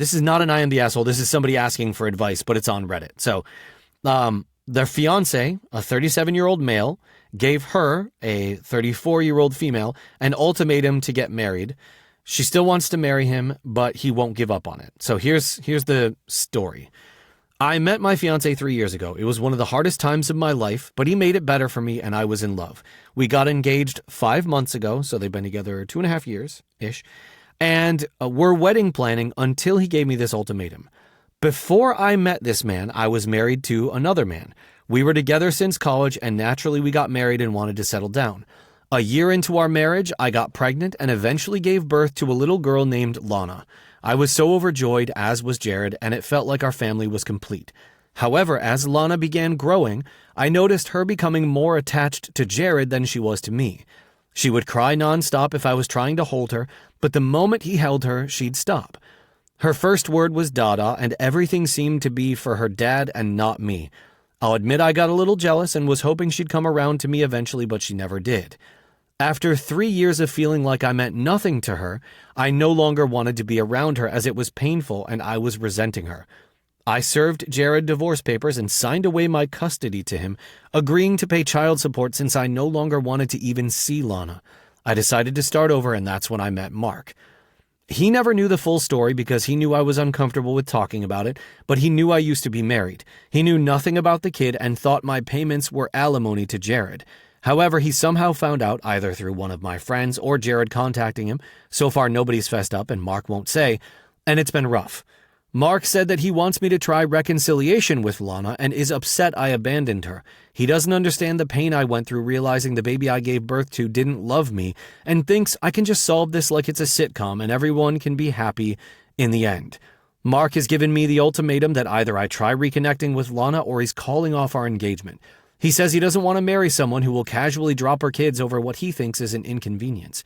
This is not an I am the asshole. This is somebody asking for advice, but it's on Reddit. So their fiance, a 37-year-old male, gave her, a 34-year-old female, an ultimatum to get married. She still wants to marry him, but he won't give up on it. So here's the story. I met my fiance 3 years ago. It was one of the hardest times of my life, but he made it better for me and I was in love. We got engaged 5 months ago, so they've been together 2.5 years-ish. And we're wedding planning until he gave me this ultimatum. Before I met this man, I was married to another man. We were together since college, and naturally we got married and wanted to settle down. A year into our marriage, I got pregnant and eventually gave birth to a little girl named Lana. I was so overjoyed, as was Jared, and it felt like our family was complete. However, as Lana began growing, I noticed her becoming more attached to Jared than she was to me. She would cry nonstop if I was trying to hold her, but the moment he held her, she'd stop. Her first word was Dada, and everything seemed to be for her dad and not me. I'll admit I got a little jealous and was hoping she'd come around to me eventually, but she never did. After 3 years of feeling like I meant nothing to her, I no longer wanted to be around her as it was painful and I was resenting her. I served Jared divorce papers and signed away my custody to him, agreeing to pay child support since I no longer wanted to even see Lana. I decided to start over, and that's when I met Mark. He never knew the full story because he knew I was uncomfortable with talking about it, but he knew I used to be married. He knew nothing about the kid and thought my payments were alimony to Jared. However, he somehow found out, either through one of my friends or Jared contacting him. So far, nobody's fessed up, and Mark won't say, and it's been rough. Mark said that he wants me to try reconciliation with Lana and is upset I abandoned her. He doesn't understand the pain I went through realizing the baby I gave birth to didn't love me and thinks I can just solve this like it's a sitcom and everyone can be happy in the end. Mark has given me the ultimatum that either I try reconnecting with Lana or he's calling off our engagement. He says he doesn't want to marry someone who will casually drop her kids over what he thinks is an inconvenience.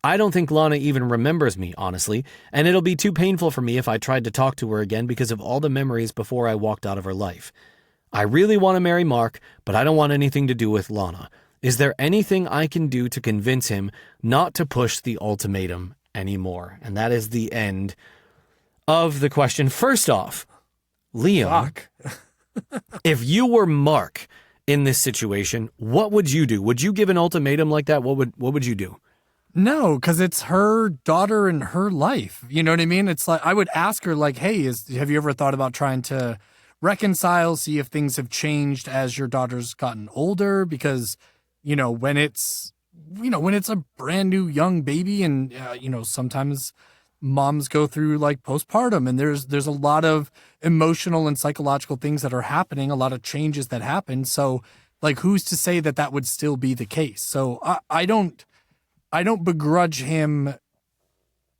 I don't think Lana even remembers me, honestly, and it'll be too painful for me if I tried to talk to her again because of all the memories before I walked out of her life. I really want to marry Mark, but I don't want anything to do with Lana. Is there anything I can do to convince him not to push the ultimatum anymore? And that is the end of the question. First off, Liam, if you were Mark in this situation, what would you do? Would you give an ultimatum like that? What would you do? No, because it's her daughter and her life. You know what I mean? It's like, I would ask her, like, hey, have you ever thought about trying to reconcile, see if things have changed as your daughter's gotten older? Because, when it's a brand new young baby and, sometimes moms go through like postpartum and there's a lot of emotional and psychological things that are happening, a lot of changes that happen. So, like, who's to say that would still be the case? So I don't begrudge him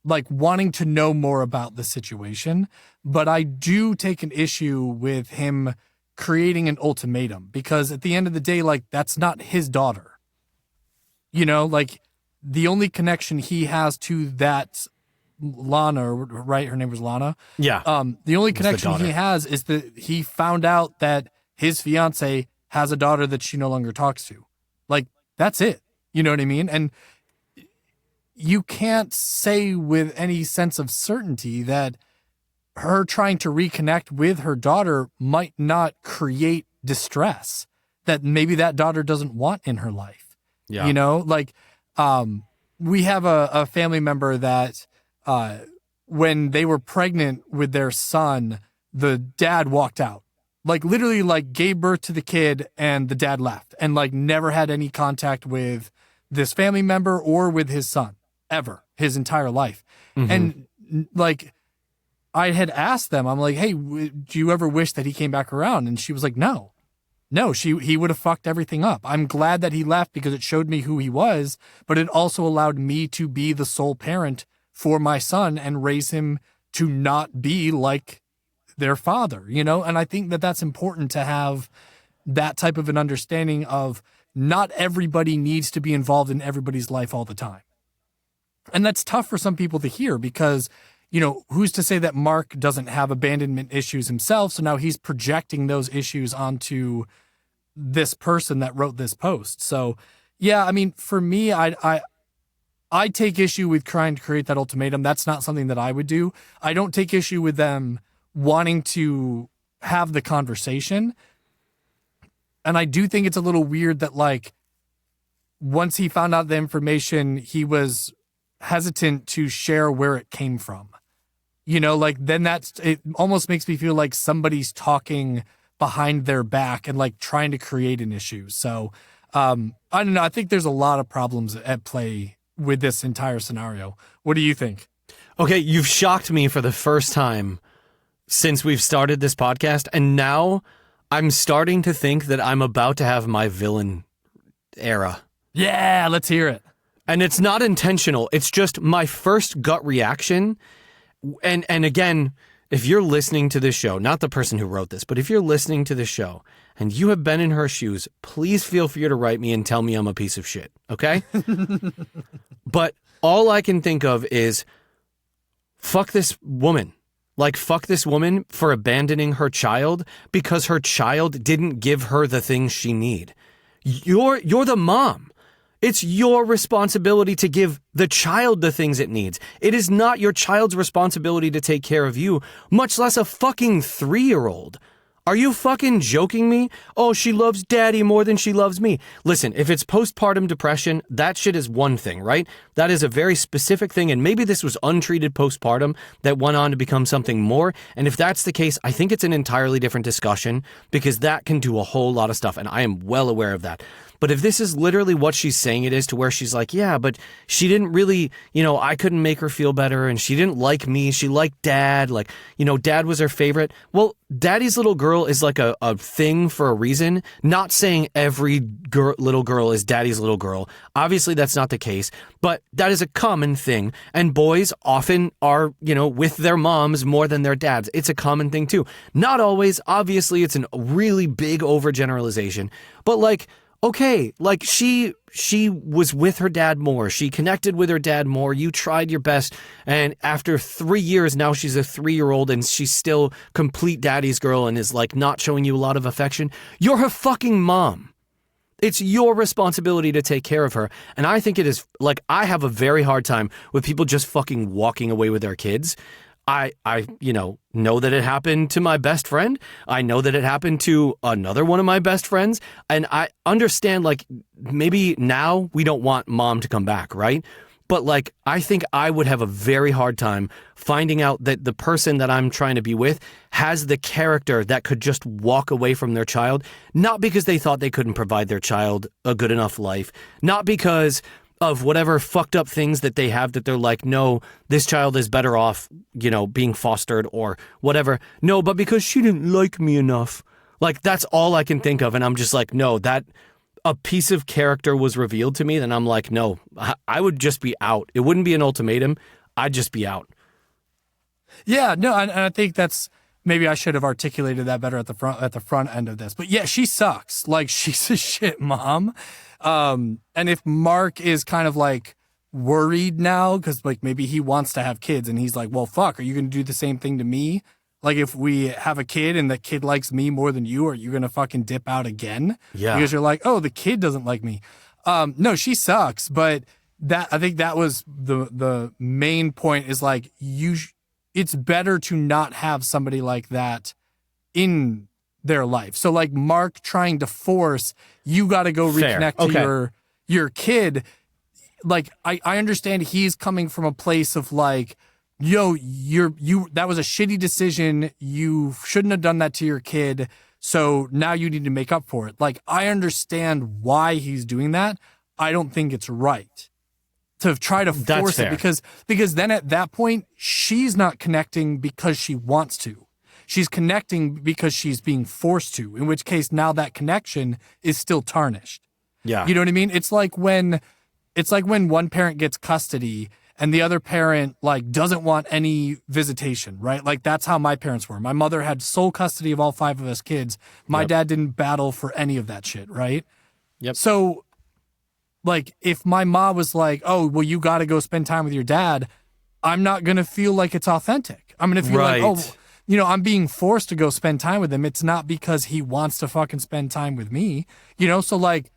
like wanting to know more about the situation, but I do take an issue with him creating an ultimatum because at the end of the day, like, that's not his daughter. Like, the only connection he has to that Lana, right? Her name was Lana. Yeah. The only connection he has is that he found out that his fiance has a daughter that she no longer talks to. Like, that's it. You know what I mean? And you can't say with any sense of certainty that her trying to reconnect with her daughter might not create distress that maybe that daughter doesn't want in her life. Yeah. We have a family member that when they were pregnant with their son, the dad walked out. Like, literally, like, gave birth to the kid and the dad left and, like, never had any contact with this family member or with his son. Ever, his entire life. Mm-hmm. And like, I had asked them, I'm like, hey, do you ever wish that he came back around? And she was like, no, he would have fucked everything up. I'm glad that he left because it showed me who he was, but it also allowed me to be the sole parent for my son and raise him to not be like their father, And I think that that's important to have that type of an understanding of not everybody needs to be involved in everybody's life all the time. And that's tough for some people to hear because, who's to say that Mark doesn't have abandonment issues himself? So now he's projecting those issues onto this person that wrote this post. So, yeah, I mean, for me, I I take issue with trying to create that ultimatum. That's not something that I would do. I don't take issue with them wanting to have the conversation. And I do think it's a little weird that, like, once he found out the information, he was hesitant to share where it came from. You know, like, then it almost makes me feel like somebody's talking behind their back and, like, trying to create an issue. So, I don't know. I think there's a lot of problems at play with this entire scenario. What do you think? Okay, you've shocked me for the first time since we've started this podcast, and now I'm starting to think that I'm about to have my villain era. Yeah, let's hear it. And it's not intentional. It's just my first gut reaction. And again, if you're listening to this show, not the person who wrote this, but if you're listening to this show and you have been in her shoes, please feel free to write me and tell me I'm a piece of shit, okay? But all I can think of is, fuck this woman. Like, fuck this woman for abandoning her child because her child didn't give her the things she need. You're the mom. It's your responsibility to give the child the things it needs. It is not your child's responsibility to take care of you, much less a fucking 3-year-old. Are you fucking joking me? Oh, she loves daddy more than she loves me. Listen, if it's postpartum depression, that shit is one thing, right? That is a very specific thing, and maybe this was untreated postpartum that went on to become something more, and if that's the case, I think it's an entirely different discussion, because that can do a whole lot of stuff, and I am well aware of that. But if this is literally what she's saying it is, to where she's like, yeah, but she didn't really, I couldn't make her feel better, and she didn't like me, she liked dad, like, dad was her favorite. Well, daddy's little girl is like a thing for a reason. Not saying every little girl is daddy's little girl. Obviously, that's not the case, but that is a common thing. And boys often are, with their moms more than their dads. It's a common thing too. Not always. Obviously, it's a really big overgeneralization, but like, okay, like she was with her dad more. She connected with her dad more. You tried your best. And after 3 years, now she's a 3-year-old and she's still complete daddy's girl and is like not showing you a lot of affection. You're her fucking mom. It's your responsibility to take care of her. And I think it is, like, I have a very hard time with people just fucking walking away with their kids. I know that it happened to my best friend. I know that it happened to another one of my best friends. And I understand, like, maybe now we don't want mom to come back, right? But, like, I think I would have a very hard time finding out that the person that I'm trying to be with has the character that could just walk away from their child, not because they thought they couldn't provide their child a good enough life, not because of whatever fucked up things that they have that they're like, no, this child is better off, being fostered or whatever. No, but because she didn't like me enough. Like, that's all I can think of. And I'm just like, no, that a piece of character was revealed to me. Then I'm like, no, I would just be out. It wouldn't be an ultimatum. I'd just be out. Yeah, no, and I think that's, maybe I should have articulated that better at the front end of this. But yeah, she sucks. Like, she's a shit mom. And if Mark is kind of like worried now, because like maybe he wants to have kids and he's like, well, fuck, are you going to do the same thing to me? Like, if we have a kid and the kid likes me more than you, are you going to fucking dip out again? Yeah. Because you're like, oh, the kid doesn't like me. No, she sucks. But I think that was the main point, is like, it's better to not have somebody like that in their life. So like Mark trying to force, you got to go reconnect to your kid. Like, I understand he's coming from a place of like, yo, that was a shitty decision. You shouldn't have done that to your kid. So now you need to make up for it. Like, I understand why he's doing that. I don't think it's right to try to force it, because then at that point, she's not connecting because she wants to. She's connecting because she's being forced to, in which case now that connection is still tarnished. Yeah. You know what I mean? It's like when one parent gets custody and the other parent like doesn't want any visitation, right? Like, that's how my parents were. My mother had sole custody of all 5 of us kids. My dad didn't battle for any of that shit, right? Yep. So like, if my mom was like, oh, well, you got to go spend time with your dad, I'm not going to feel like it's authentic. I'm going to feel like, oh, I'm being forced to go spend time with him. It's not because he wants to fucking spend time with me, So like,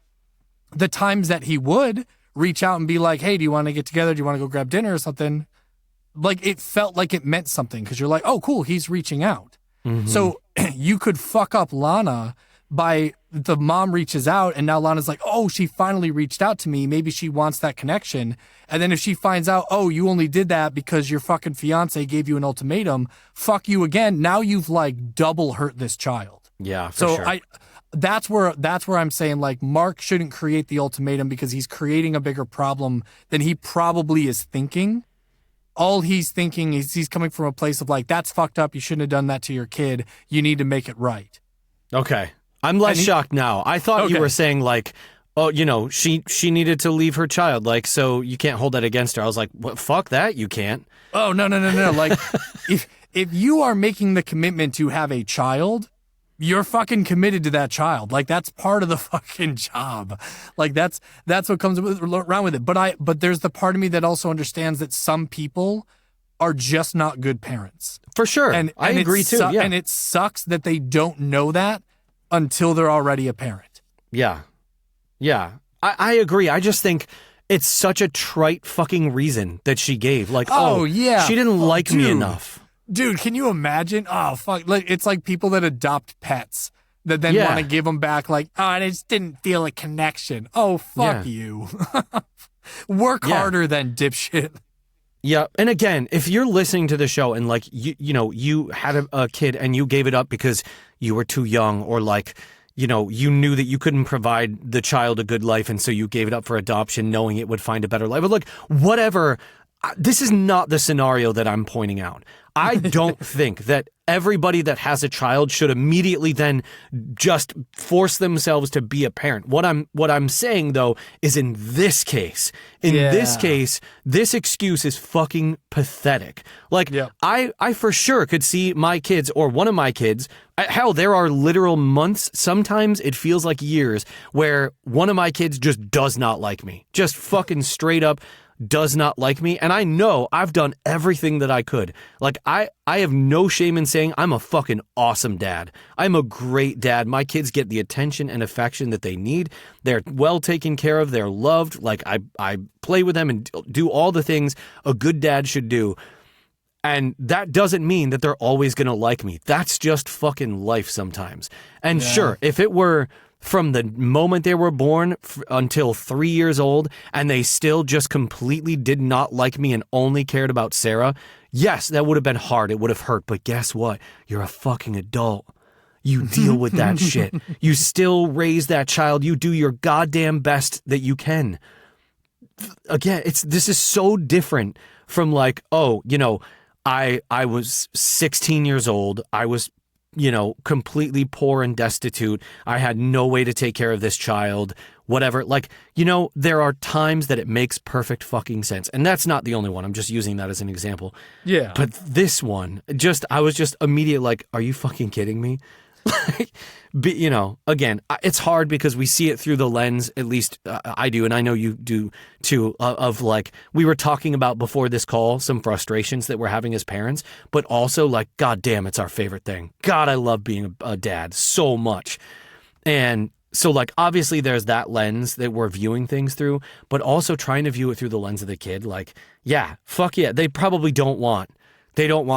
the times that he would, reach out and be like, hey, do you want to get together? Do you want to go grab dinner or something? Like, it felt like it meant something because you're like, oh, cool, he's reaching out. So you could fuck up Lana by the mom reaches out and now Lana's like, oh, she finally reached out to me. Maybe she wants that connection. And then if she finds out, oh, you only did that because your fucking fiance gave you an ultimatum, fuck you again. Now you've like double hurt this child. Yeah, for sure. That's where I'm saying like Mark shouldn't create the ultimatum because he's creating a bigger problem than he probably is thinking. All he's thinking is he's coming from a place of like, that's fucked up. You shouldn't have done that to your kid. You need to make it right. Okay. I'm less shocked now. I thought you were saying like, oh, you know, she needed to leave her child. Like, so you can't hold that against her. I was like, what? Fuck that. You can't. Oh, no. Like if you are making the commitment to have a child, you're fucking committed to that child. Like that's part of the fucking job. Like that's what comes around with it. But there's the part of me that also understands that some people are just not good parents. For sure. And I agree too. Yeah. And it sucks that they don't know that until they're already a parent. Yeah. Yeah. I agree. I just think it's such a trite fucking reason that she gave. Like, yeah, she didn't like me enough. Dude, can you imagine? Oh, fuck. Like, it's like people that adopt pets that then want to give them back like, oh, I just didn't feel a connection. Oh, fuck you. Work harder than dipshit. Yeah. And again, if you're listening to the show and like, you had a kid and you gave it up because you were too young or like, you knew that you couldn't provide the child a good life and so you gave it up for adoption knowing it would find a better life. But look, whatever. This is not the scenario that I'm pointing out. I don't think that everybody that has a child should immediately then just force themselves to be a parent. What I'm saying though is in this case, this excuse is fucking pathetic. Like I for sure could see my kids or one of my kids. Hell, there are literal months, sometimes it feels like years, where one of my kids just does not like me. Just fucking straight up does not like me. And I know I've done everything that I could. Like I have no shame in saying I'm a fucking awesome dad. I'm a great dad. My kids get the attention and affection that they need. They're well taken care of. They're loved. Like I play with them and do all the things a good dad should do. And that doesn't mean that they're always going to like me. That's just fucking life sometimes. And sure, if it were from the moment they were born until 3 years old and they still just completely did not like me and only cared about Sarah, yes, that would have been hard. It would have hurt. But guess what? You're a fucking adult. You deal with that shit. You still raise that child. You do your goddamn best that you can. Again, this is so different from like, oh, I was 16 years old. I was completely poor and destitute. I had no way to take care of this child, whatever. Like, there are times that it makes perfect fucking sense. And that's not the only one. I'm just using that as an example. Yeah. But this one, I was just immediate like, are you fucking kidding me? Like, again, it's hard because we see it through the lens, at least I do, and I know you do too, of like, we were talking about before this call, some frustrations that we're having as parents, but also like, God damn, it's our favorite thing. God, I love being a dad so much. And so like, obviously there's that lens that we're viewing things through, but also trying to view it through the lens of the kid. Like, yeah, fuck yeah. They probably don't want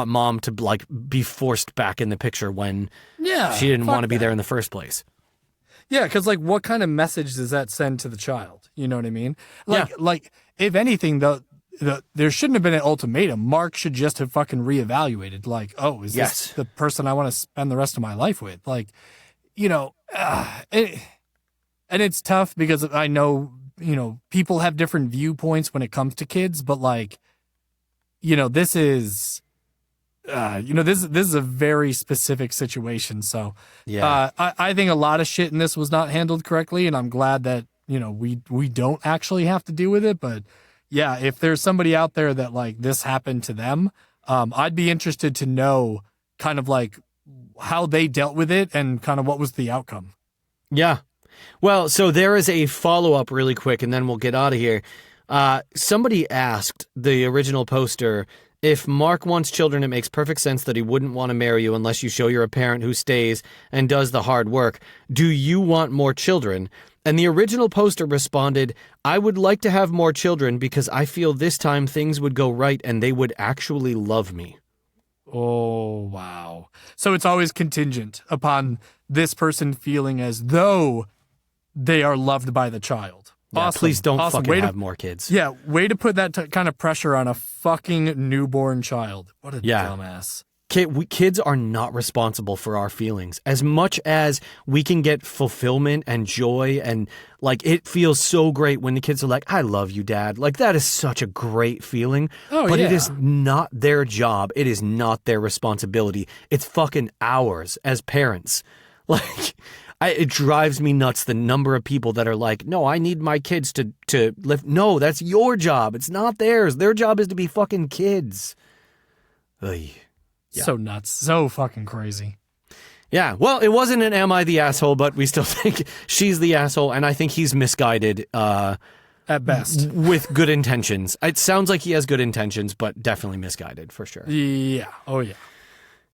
mom to like be forced back in the picture when she didn't want to be there in the first place. Yeah, because like, what kind of message does that send to the child? You know what I mean? Like if anything, there shouldn't have been an ultimatum. Mark should just have fucking reevaluated. Like, oh, is this the person I want to spend the rest of my life with? Like, and it's tough because I know people have different viewpoints when it comes to kids, but like, this is. This is a very specific situation. So, I think a lot of shit in this was not handled correctly, and I'm glad that we don't actually have to deal with it. But yeah, if there's somebody out there that like this happened to them, I'd be interested to know kind of like how they dealt with it and kind of what was the outcome. Yeah. Well, so there is a follow-up really quick, and then we'll get out of here. Somebody asked the original poster If Mark wants children, it makes perfect sense that he wouldn't want to marry you unless you show you're a parent who stays and does the hard work. Do you want more children? And the original poster responded, I would like to have more children because I feel this time things would go right and they would actually love me. Oh, wow. So it's always contingent upon this person feeling as though they are loved by the child. Yeah, awesome. Please don't awesome. fucking have more kids. Yeah, way to put that kind of pressure on a fucking newborn child. What a dumbass. Kids are not responsible for our feelings. As much as we can get fulfillment and joy and, like, it feels so great when the kids are like, I love you, Dad. Like, that is such a great feeling. But it is not their job. It is not their responsibility. It's fucking ours as parents. Like... it drives me nuts, the number of people that are like, no, I need my kids to live. No, that's your job. It's not theirs. Their job is to be fucking kids. Ugh. Yeah. So nuts. So fucking crazy. Yeah, well, it wasn't an am I the asshole, but we still think she's the asshole, and I think he's misguided. At best. With good intentions. It sounds like he has good intentions, but definitely misguided, for sure. Yeah. Oh, yeah.